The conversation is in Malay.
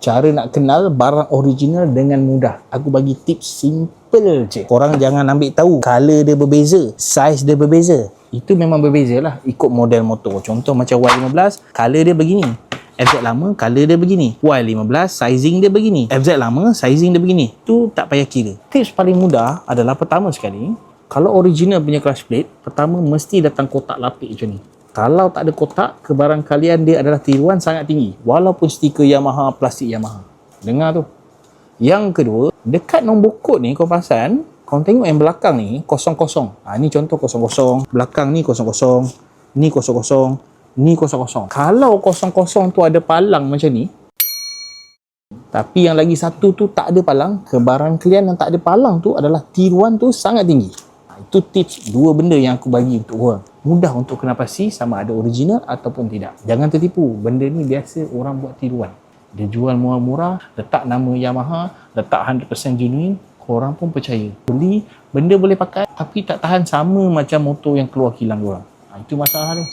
Cara nak kenal barang original dengan mudah. Aku bagi tips simple je. Korang jangan ambil tahu color dia berbeza, size dia berbeza. Itu memang berbeza lah ikut model motor. Contoh macam Y15, color dia begini. FZ lama, color dia begini. Y15, sizing dia begini. FZ lama, sizing dia begini. Tu tak payah kira. Tips paling mudah adalah pertama sekali, kalau original punya clutch plate, pertama mesti datang kotak lapik macam ni. Kalau tak ada kotak, kebarang kalian dia adalah tiruan sangat tinggi. Walaupun stiker Yamaha, plastik Yamaha. Dengar tu. Yang kedua, dekat nombor kod ni kau perasan, kau tengok yang belakang ni kosong-kosong. Ni contoh kosong-kosong. Belakang ni kosong-kosong. Ni kosong-kosong. Ni kosong-kosong. Kalau kosong-kosong tu ada palang macam ni, tapi yang lagi satu tu tak ada palang, kebarang kalian yang tak ada palang tu adalah tiruan tu sangat tinggi. Itu tips dua benda yang aku bagi untuk orang. Mudah untuk kena pasti sama ada original ataupun tidak. Jangan tertipu. Benda ni biasa orang buat tiruan. Dia jual murah-murah, letak nama Yamaha, letak 100% genuine, korang pun percaya. Beli, benda boleh pakai tapi tak tahan sama macam motor yang keluar kilang korang. Itu masalah dia.